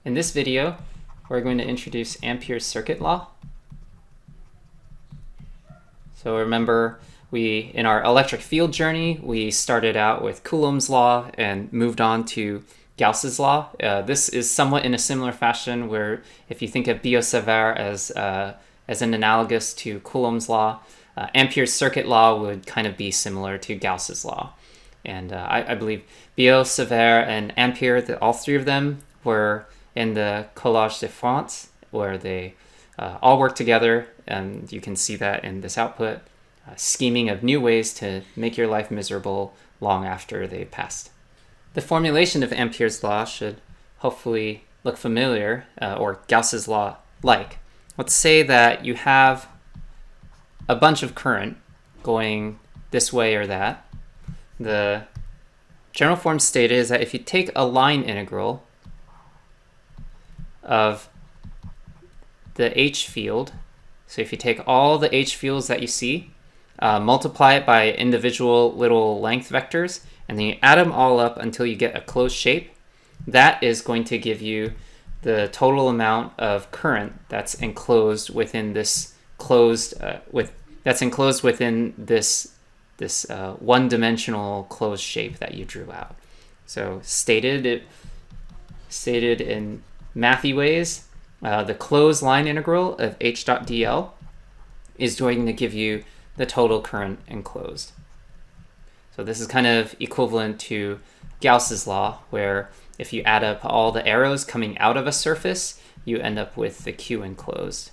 In this video, we're going to introduce Ampere's circuit law. So remember, in our electric field journey, we started out with Coulomb's law and moved on to Gauss's law. This is somewhat in a similar fashion where if you think of Biot-Savart as an analogous to Coulomb's law, Ampere's circuit law would kind of be similar to Gauss's law. And I believe Biot-Savart and Ampere, all three of them were in the Collage de France, where they all work together, and you can see that in this output, scheming of new ways to make your life miserable long after they passed. The formulation of Ampere's law should hopefully look familiar, or Gauss's law-like. Let's say that you have a bunch of current going this way or that. The general form stated is that if you take a line integral of the H field, so if you take all the H fields that you see, multiply it by individual little length vectors, and then you add them all up until you get a closed shape, that is going to give you the total amount of current that's enclosed within this this one-dimensional closed shape that you drew out. So stated in mathy ways, the closed line integral of h dot dl is going to give you the total current enclosed. So this is kind of equivalent to Gauss's law, where if you add up all the arrows coming out of a surface, you end up with the Q enclosed.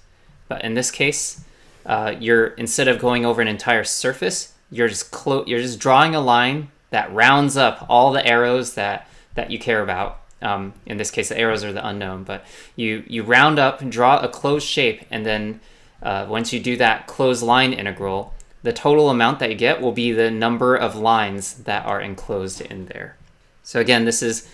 But in this case, instead of going over an entire surface, you're just drawing a line that rounds up all the arrows that you care about. In this case, the arrows are the unknown, but you round up and draw a closed shape, and then once you do that closed line integral, the total amount that you get will be the number of lines that are enclosed in there. So again, this is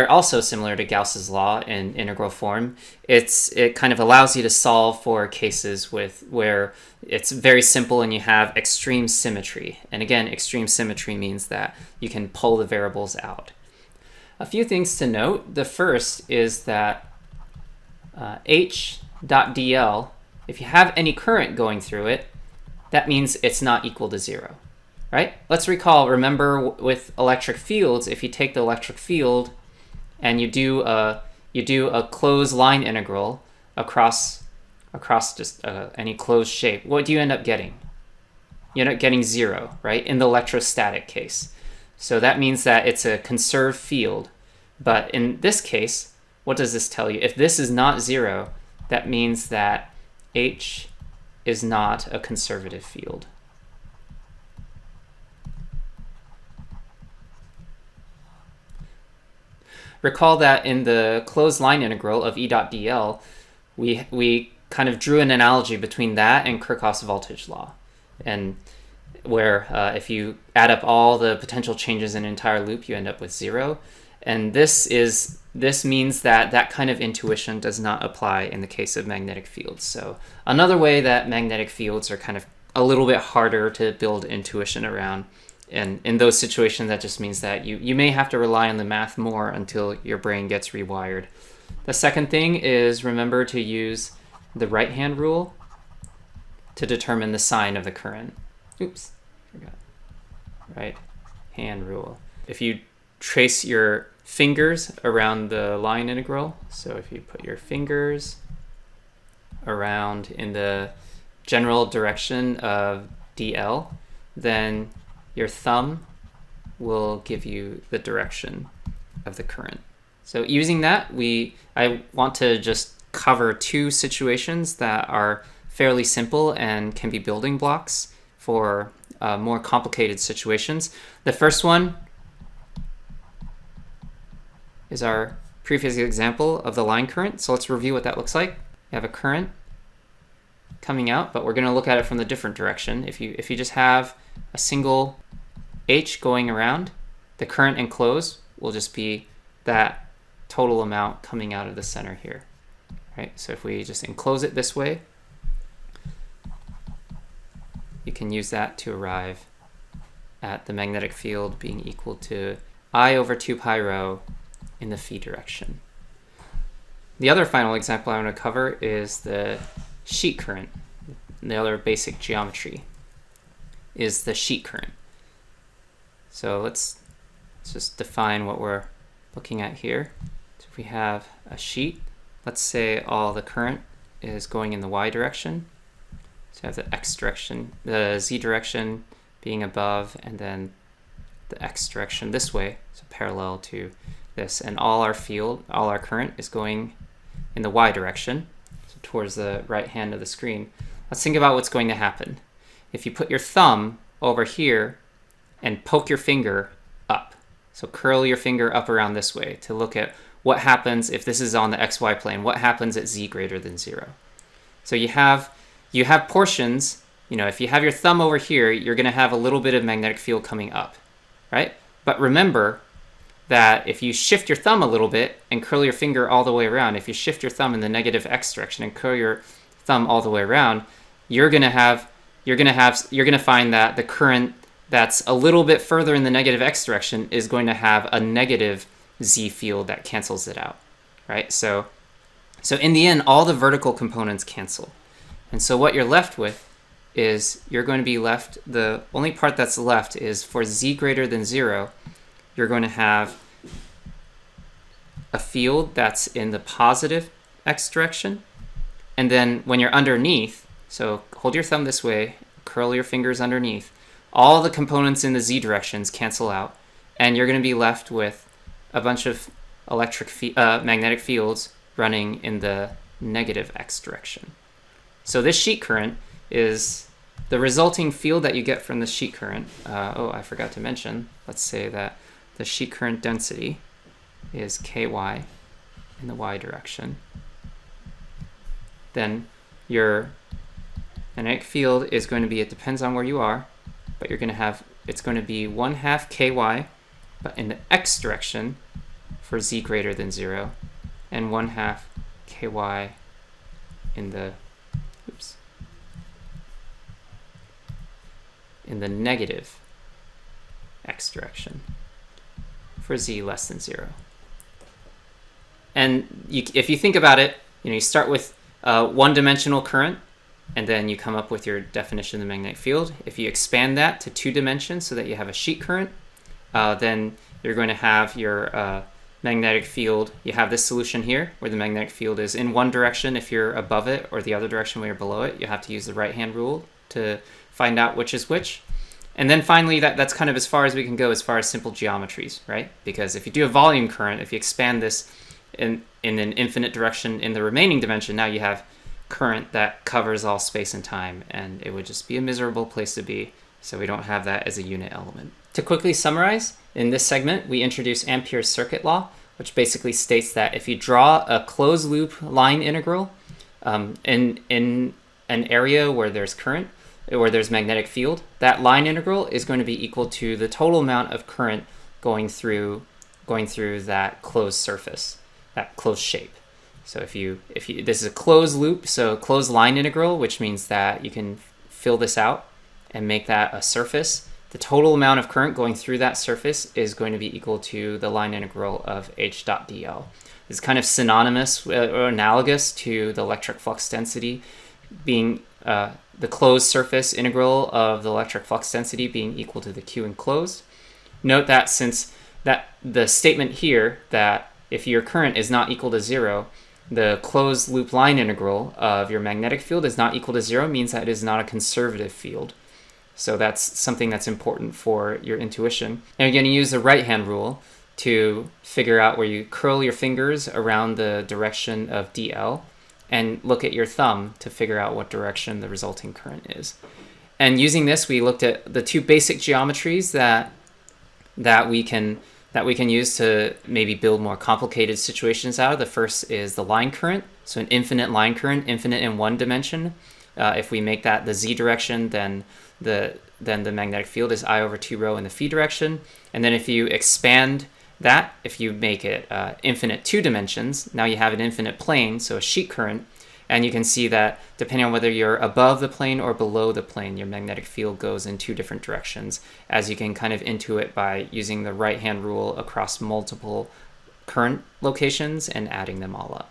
also similar to Gauss's law in integral form. It kind of allows you to solve for cases where it's very simple and you have extreme symmetry. And again, extreme symmetry means that you can pull the variables out. A few things to note. The first is that h dot dl, if you have any current going through it, that means it's not equal to 0. Right? Let's remember with electric fields, if you take the electric field and you do a closed line integral across just any closed shape, what do you end up getting? You end up getting 0, right? In the electrostatic case. So that means that it's a conserved field. But in this case, what does this tell you? If this is not 0, that means that H is not a conservative field. Recall that in the closed line integral of E dot dl, we kind of drew an analogy between that and Kirchhoff's voltage law, and where if you add up all the potential changes in an entire loop, you end up with 0. And this means that kind of intuition does not apply in the case of magnetic fields. So another way that magnetic fields are kind of a little bit harder to build intuition around. And in those situations, that just means that you may have to rely on the math more until your brain gets rewired. The second thing is remember to use the right-hand rule to determine the sign of the current. Oops, forgot. Right-hand rule. If you trace your fingers around the line integral, so if you put your fingers around in the general direction of dl, then your thumb will give you the direction of the current. So using that, I want to just cover two situations that are fairly simple and can be building blocks for more complicated situations. The first one is our previous example of the line current. So let's review what that looks like. You have a current coming out, but we're going to look at it from the different direction. If you just have a single H going around, the current enclosed will just be that total amount coming out of the center here. Right? So if we just enclose it this way, you can use that to arrive at the magnetic field being equal to I over 2 pi rho in the phi direction. The other final example I want to cover is the sheet current. The other basic geometry is the sheet current. So let's just define what we're looking at here. So if we have a sheet, let's say all the current is going in the y direction. So I have the x direction, the z direction being above, and then the x direction this way, so parallel to this. And all our current is going in the y direction, so towards the right hand of the screen. Let's think about what's going to happen. If you put your thumb over here and poke your finger up, so curl your finger up around this way to look at what happens if this is on the xy plane, what happens at z greater than 0. So you have portions, if you have your thumb over here, you're going to have a little bit of magnetic field coming up, right? But remember that if you shift your thumb a little bit and curl your finger all the way around, if you shift your thumb in the negative x direction and curl your thumb all the way around, you're going to find that the current that's a little bit further in the negative x direction is going to have a negative z field that cancels it out, right? So in the end, all the vertical components cancel. And so what you're left with is you're going to be left, the only part that's left is for z greater than 0, you're going to have a field that's in the positive x direction. And then when you're underneath, so hold your thumb this way, curl your fingers underneath, all the components in the z directions cancel out, and you're going to be left with a bunch of magnetic fields running in the negative x direction. So this sheet current is the resulting field that you get from the sheet current. I forgot to mention, let's say that the sheet current density is ky in the y direction. Then your magnetic field is going to be, it depends on where you are, but you're going to have, it's going to be 1/2 ky, but in the x direction for z greater than 0, and 1/2 ky in the negative x direction for z less than 0. And if you think about it, you start with one-dimensional current, and then you come up with your definition of the magnetic field. If you expand that to 2 dimensions so that you have a sheet current, then you're going to have your magnetic field. You have this solution here where the magnetic field is in one direction if you're above it, or the other direction when you're below it. You have to use the right-hand rule to find out which is which. And then finally, that's kind of as far as we can go as far as simple geometries, right? Because if you do a volume current, if you expand this in an infinite direction in the remaining dimension, now you have current that covers all space and time, and it would just be a miserable place to be. So we don't have that as a unit element. To quickly summarize, in this segment, we introduce Ampere's circuit law, which basically states that if you draw a closed loop line integral in an area where there's current, where there's magnetic field, that line integral is going to be equal to the total amount of current going through that closed surface, that closed shape. So if you this is a closed loop, so closed line integral, which means that you can fill this out and make that a surface. The total amount of current going through that surface is going to be equal to the line integral of h dot dl. It's kind of synonymous or analogous to the electric flux density being the closed surface integral of the electric flux density being equal to the Q enclosed. Note that since the statement here that if your current is not equal to 0, the closed loop line integral of your magnetic field is not equal to 0 means that it is not a conservative field. So that's something that's important for your intuition. And you're going to use the right-hand rule to figure out where you curl your fingers around the direction of dl and look at your thumb to figure out what direction the resulting current is. And using this, we looked at the 2 basic geometries that we can use to maybe build more complicated situations out of. The first is the line current, so an infinite line current, infinite in one dimension. If we make that the z direction, then the magnetic field is I over 2 rho in the phi direction. And then if you expand that, if you make it infinite 2 dimensions, now you have an infinite plane, so a sheet current. And you can see that depending on whether you're above the plane or below the plane, your magnetic field goes in 2 different directions, as you can kind of intuit by using the right-hand rule across multiple current locations and adding them all up.